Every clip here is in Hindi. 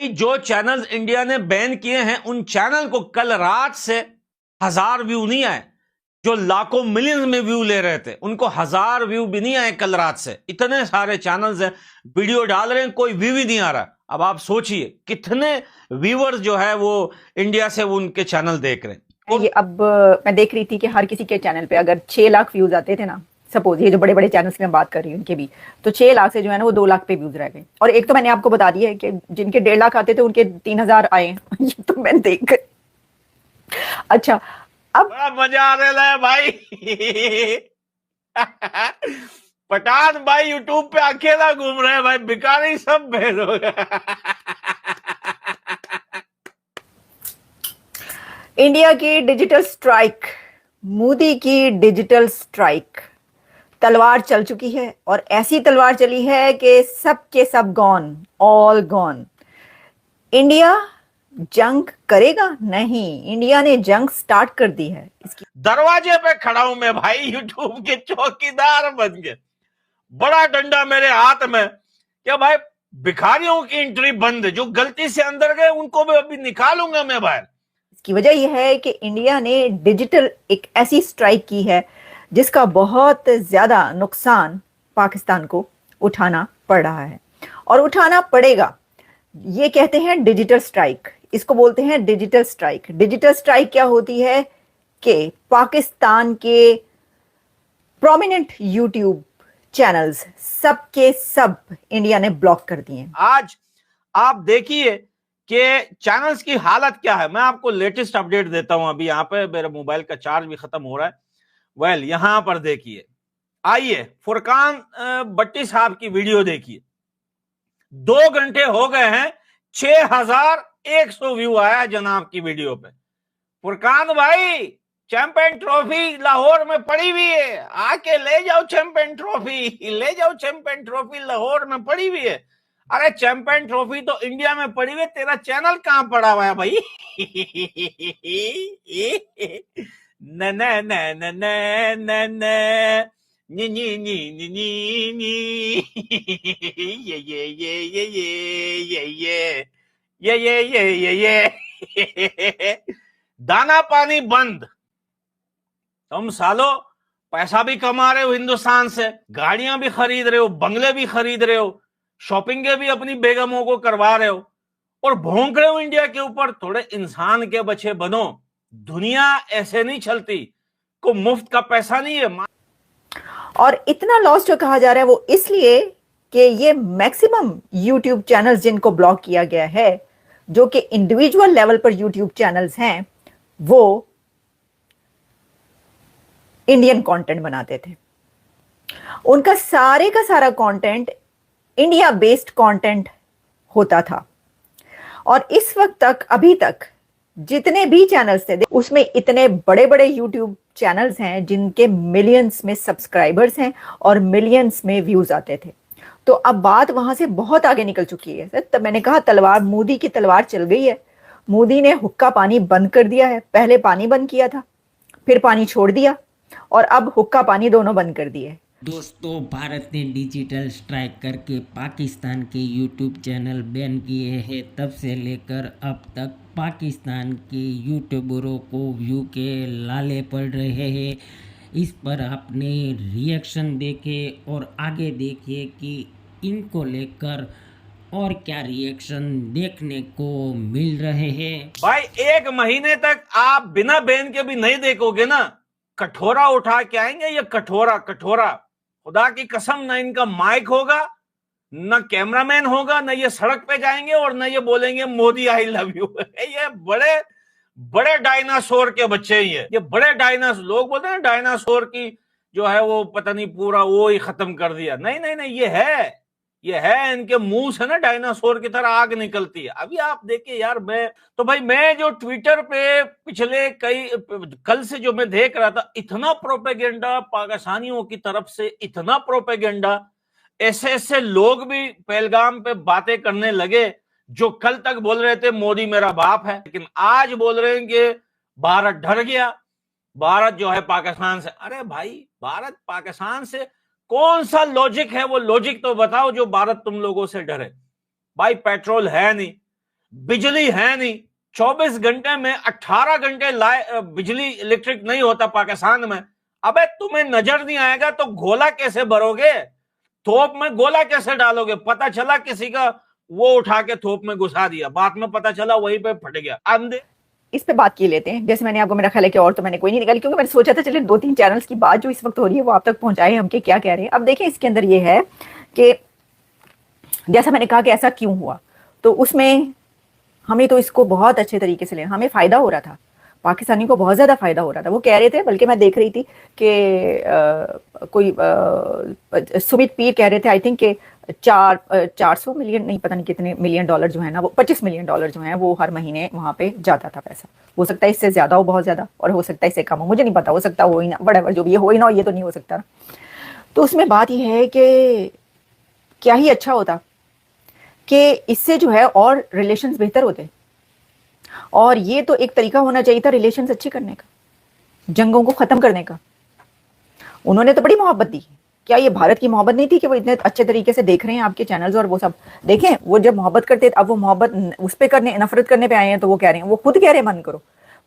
जो चैनल्स इंडिया ने बैन किए हैं उन चैनल को कल रात से 1000 व्यू नहीं आए। जो लाखों मिलियंस में व्यू ले रहे थे उनको 1000 व्यू भी नहीं आए कल रात से। इतने सारे चैनल्स हैं, वीडियो डाल रहे हैं, कोई व्यू ही नहीं आ रहा। अब आप सोचिए कितने व्यूअर्स जो है वो इंडिया से वो उनके चैनल देख रहे हैं। ये अब मैं देख रही थी कि हर किसी के चैनल पे अगर 6 लाख व्यूज आते थे ना, सपोज ये जो बड़े बड़े चैनल्स की मैं बात कर रही हूँ उनके भी, तो 6 लाख से जो है ना वो 2 लाख पे व्यूज रह गए। और एक तो मैंने आपको बता दिया है कि जिनके 1.5 लाख आते थे उनके 3000 आए। ये तो मैं देख कर अच्छा अब बड़ा मजा आ रहा है भाई। पठान भाई यूट्यूब पे अकेला घूम रहे हैं भाई, भिखारी सब भेज हो गए। इंडिया की डिजिटल स्ट्राइक, मोदी की डिजिटल स्ट्राइक, तलवार चल चुकी है और ऐसी तलवार चली है कि सब के सब गॉन, ऑल गॉन। इंडिया जंग करेगा? नहीं, इंडिया ने जंग स्टार्ट कर दी है। इसकी दरवाजे पे खड़ा हूं मैं भाई, यूट्यूब के चौकीदार बन के, बड़ा डंडा मेरे हाथ में। क्या भाई, भिखारियों की एंट्री बंद है, जो गलती से अंदर गए उनको भी अभी निकालूंगा मैं बाहर। इसकी वजह यह है कि इंडिया ने डिजिटल एक ऐसी स्ट्राइक की है जिसका बहुत ज्यादा नुकसान पाकिस्तान को उठाना पड़ रहा है और उठाना पड़ेगा। ये कहते हैं डिजिटल स्ट्राइक, इसको बोलते हैं डिजिटल स्ट्राइक। डिजिटल स्ट्राइक क्या होती है कि पाकिस्तान के प्रोमिनेंट यूट्यूब चैनल्स सब के सब इंडिया ने ब्लॉक कर दिए। आज आप देखिए कि चैनल्स की हालत क्या है। मैं आपको लेटेस्ट अपडेट देता हूं। अभी यहां पे मेरे मोबाइल का चार्ज भी खत्म हो रहा है। यहां पर देखिए, आइए फुरकान भट्टी साहब की वीडियो देखिए। 2 घंटे हो गए हैं, 6100 व्यू आया है जनाब की वीडियो पे। फुरकान भाई, चैंपियन ट्रॉफी लाहौर में पड़ी हुई है, आके ले जाओ चैंपियन ट्रॉफी, ले जाओ चैंपियन ट्रॉफी, लाहौर में पड़ी हुई है। अरे चैंपियन ट्रॉफी तो इंडिया में पड़ी हुई है, तेरा चैनल कहां पड़ा हुआ है भाई? न न न न न न न नी नी नी नी नी नी ये दाना पानी बंद। तुम सालो पैसा भी कमा रहे हो हिंदुस्तान से, गाड़ियां भी खरीद रहे हो, बंगले भी खरीद रहे हो, शॉपिंगें भी अपनी बेगमों को करवा रहे हो और भौंक रहे हो इंडिया के ऊपर। थोड़े इंसान के बच्चे बनो, दुनिया ऐसे नहीं चलती, को मुफ्त का पैसा नहीं है। और इतना लॉस जो कहा जा रहा है वो इसलिए कि ये मैक्सिमम यूट्यूब चैनल्स जिनको ब्लॉक किया गया है, जो कि इंडिविजुअल लेवल पर यूट्यूब चैनल्स हैं, वो इंडियन कंटेंट बनाते थे। उनका सारे का सारा कंटेंट इंडिया बेस्ड कंटेंट होता था और इस वक्त तक, अभी तक जितने भी चैनल्स थे उसमें इतने बड़े बड़े यूट्यूब चैनल्स हैं जिनके मिलियंस में सब्सक्राइबर्स हैं और मिलियंस में व्यूज आते थे। तो अब बात वहां से बहुत आगे निकल चुकी है। तब मैंने कहा तलवार, मोदी की तलवार चल गई है। मोदी ने हुक्का पानी बंद कर दिया है। पहले पानी बंद किया था, फिर पानी छोड़ दिया और अब हुक्का पानी दोनों बंद कर दिए। दोस्तों, भारत ने डिजिटल स्ट्राइक करके पाकिस्तान के यूट्यूब चैनल बैन किए हैं। तब से लेकर अब तक पाकिस्तान के यूट्यूबरों को व्यू के लाले पड़ रहे हैं। इस पर आपने रिएक्शन देखे और आगे देखिए कि इनको लेकर और क्या रिएक्शन देखने को मिल रहे हैं। भाई 1 महीने तक आप बिना बैन के भी नहीं देखोगे ना, कठोरा उठा के आएंगे। ये कठोरा, खुदा की कसम, ना इनका माइक होगा, ना कैमरामैन होगा, ना ये सड़क पे जाएंगे और ना ये बोलेंगे मोदी आई लव यू। ये बड़े बड़े डायनासोर के बच्चे ही है। ये बड़े डायनासोर, लोग बोलते हैं डायनासोर की जो है वो पता नहीं पूरा वो ही खत्म कर दिया। नहीं नहीं नहीं, ये है इनके मुंह से ना डायनासोर की तरह आग निकलती है। अभी आप देखिए यार, मैं जो ट्विटर पे पिछले कल से जो मैं देख रहा था, इतना प्रोपेगेंडा पाकिस्तानियों की तरफ से, इतना प्रोपेगेंडा। ऐसे लोग भी पहलगाम पे बातें करने लगे जो कल तक बोल रहे थे मोदी मेरा बाप है, लेकिन आज बोल रहे हैं कि भारत डर गया, भारत जो है पाकिस्तान से। अरे भाई, भारत पाकिस्तान से कौन सा लॉजिक है? वो लॉजिक तो बताओ जो भारत तुम लोगों से डरे। भाई पेट्रोल है नहीं, बिजली है नहीं, 24 घंटे में 18 घंटे बिजली इलेक्ट्रिक नहीं होता पाकिस्तान में। अबे तुम्हें नजर नहीं आएगा तो गोला कैसे भरोगे, थोप में गोला कैसे डालोगे? पता चला किसी का वो उठा के थोप में घुसा दिया, बाद में पता चला वहीं पे फट गया। अंधे इस पे बात की लेते हैं। जैसे मैंने आपको, मेरा ख्याल है कि और तो मैंने कोई नहीं निकाली, क्योंकि मैंने सोचा था चलिए 2-3 चैनल्स की बात जो इस वक्त हो रही है वो आप तक पहुंचाए, हम के क्या कह रहे हैं। अब देखें इसके अंदर ये है कि जैसा मैंने कहा कि ऐसा क्यों हुआ, तो उसमें हमें तो इसको बहुत अच्छे तरीके से लेना, हमें फायदा हो रहा था, पाकिस्तानी को बहुत ज्यादा फायदा हो रहा था। वो कह रहे थे, बल्कि मैं देख रही थी कि कोई सुमित पीर कह रहे थे, आई थिंक के 400 मिलियन, नहीं पता नहीं कितने मिलियन डॉलर जो है ना, वो 25 मिलियन डॉलर जो है वो हर महीने वहां पे जाता था पैसा। हो सकता है इससे ज्यादा हो, बहुत ज्यादा, और हो सकता है इससे कम हो, मुझे नहीं पता, हो सकता हो ही ना, बड़े जो भी हो ही ना, ये तो नहीं हो सकता ना। तो उसमें बात यह है कि क्या ही अच्छा होता कि इससे जो है और रिलेशंस बेहतर होते, और ये तो एक तरीका होना चाहिए था रिलेशंस अच्छे करने का, जंगों को खत्म करने का। उन्होंने तो बड़ी मोहब्बत दी, क्या ये भारत की मोहब्बत नहीं थी कि वो इतने अच्छे तरीके से देख रहे हैं आपके चैनल्स और वो सब? देखें, वो जब मोहब्बत करते अब वो मोहब्बत उस पे करने, नफरत करने पे आए हैं। तो वो कह रहे हैं, वो खुद कह रहे हैं मन करो,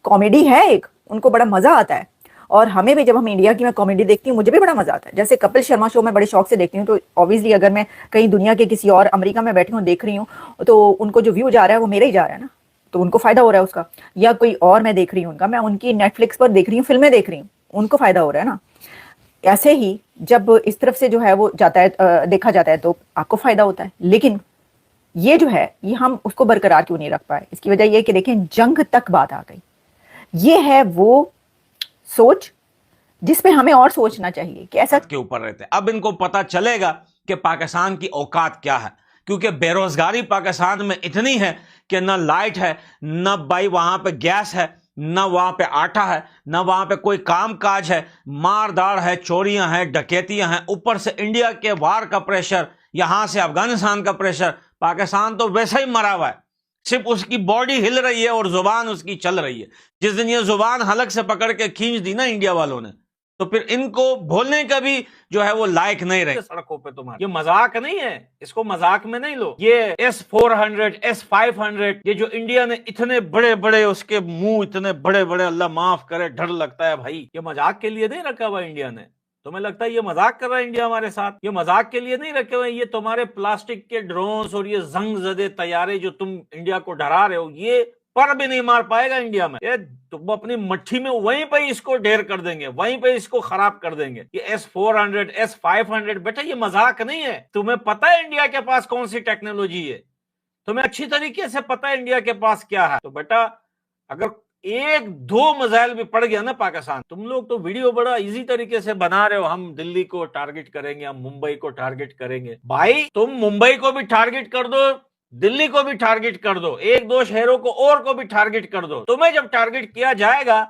कॉमेडी है एक, उनको बड़ा मजा आता है। और हमें भी, जब हम इंडिया की मैं कॉमेडी देखती हूँ, मुझे भी बड़ा मजा आता है। जैसे कपिल शर्मा शो मैं बड़े शौक से देखती हूँ, तो ऑब्वियसली अगर मैं कहीं दुनिया के किसी और, अमेरिका में बैठी हूँ देख रही हूँ, तो उनको जो व्यू जा रहा है वो मेरा ही जा रहा है ना, तो उनको फायदा हो रहा है उसका। या कोई और मैं देख रही हूँ उनका, मैं उनकी नेटफ्लिक्स पर देख रही हूँ, फिल्में देख रही हूँ, उनको फायदा हो रहा है ना। ऐसे ही जब इस तरफ से जो है वो जाता है, देखा जाता है, तो आपको फायदा होता है। लेकिन ये जो है, ये हम उसको बरकरार क्यों नहीं रख पाए? इसकी वजह ये कि देखें, जंग तक बात आ गई। ये है वो सोच जिस पे हमें और सोचना चाहिए कि ऐसा के ऊपर रहते। अब इनको पता चलेगा कि पाकिस्तान की औकात क्या है, क्योंकि बेरोजगारी पाकिस्तान में इतनी है कि न लाइट है, न भाई वहां पे गैस है, न वहां पे आटा है, न वहां पे कोई काम काज है, मारदार है, चोरियां हैं, डकैतियां हैं, ऊपर से इंडिया के वार का प्रेशर, यहां से अफगानिस्तान का प्रेशर। पाकिस्तान तो वैसे ही मरा हुआ है, सिर्फ उसकी बॉडी हिल रही है और जुबान उसकी चल रही है। जिस दिन ये जुबान हलक से पकड़ के खींच दी ना इंडिया वालों ने, तो फिर इनको बोलने का भी जो है वो लायक नहीं रहे सड़कों पे। तुम्हारे ये मजाक नहीं है, इसको मजाक में नहीं लो। ये S-400, S-500, ये जो इंडिया ने इतने बड़े बड़े, उसके मुंह इतने बड़े बड़े, अल्लाह माफ करे, डर लगता है भाई। ये मजाक के लिए नहीं रखा हुआ इंडिया ने। तुम्हें लगता है ये मजाक कर रहा है इंडिया हमारे साथ? ये मजाक के लिए नहीं रखे हुए। ये तुम्हारे प्लास्टिक के ड्रोन्स और ये जंग जदे तैयारे जो तुम इंडिया को डरा रहे हो, ये पर भी नहीं मार पाएगा इंडिया में। ये तुम अपनी मट्ठी में वहीं पे इसको ढेर कर देंगे, वहीं पे इसको खराब कर देंगे। ये S-400, S-500, बेटा ये मजाक नहीं है। तुम्हें पता है इंडिया के पास कौन सी टेक्नोलॉजी है, तुम्हें अच्छी तरीके से पता है इंडिया के पास क्या है। तो बेटा अगर 1-2 मिसाइल भी पड़ गया ना पाकिस्तान, तुम लोग तो वीडियो बड़ा इजी तरीके से बना रहे हो, हम दिल्ली को टारगेट करेंगे, हम मुंबई को टारगेट करेंगे। भाई तुम मुंबई को भी टारगेट कर दो, दिल्ली को भी टारगेट कर दो, 1-2 शहरों को और को भी टारगेट कर दो। तुम्हें जब टारगेट किया जाएगा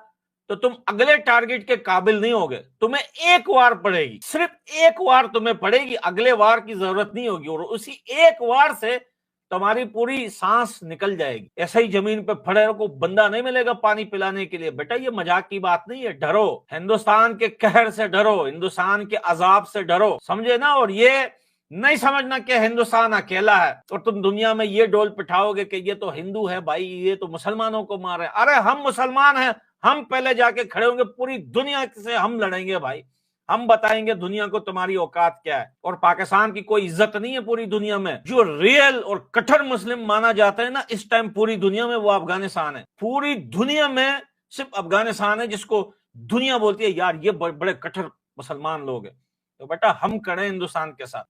तो तुम अगले टारगेट के काबिल नहीं होगे। तुम्हें एक वार पड़ेगी, सिर्फ एक वार तुम्हें पड़ेगी, अगले वार की जरूरत नहीं होगी, और उसी एक वार से तुम्हारी पूरी सांस निकल जाएगी। ऐसा ही जमीन पे खड़े को बंदा नहीं मिलेगा पानी पिलाने के लिए। बेटा ये मजाक की बात नहीं है। डरो, हिंदुस्तान के कहर से डरो, हिंदुस्तान के अजाब से डरो, समझे ना। और ये नहीं समझना कि हिंदुस्तान अकेला है और तुम दुनिया में ये डोल पिठाओगे कि ये तो हिंदू है भाई, ये तो मुसलमानों को मार रहे हैं। अरे हम मुसलमान हैं, हम पहले जाके खड़े होंगे, पूरी दुनिया से हम लड़ेंगे भाई। हम बताएंगे दुनिया को तुम्हारी औकात क्या है। और पाकिस्तान की कोई इज्जत नहीं है पूरी दुनिया में। जो रियल और कट्टर मुस्लिम माना जाता है ना इस टाइम पूरी दुनिया में, वो अफगानिस्तान है। पूरी दुनिया में सिर्फ अफगानिस्तान है जिसको दुनिया बोलती है यार ये बड़े कट्टर मुसलमान लोग हैं। तो बेटा हम खड़े हिंदुस्तान के साथ।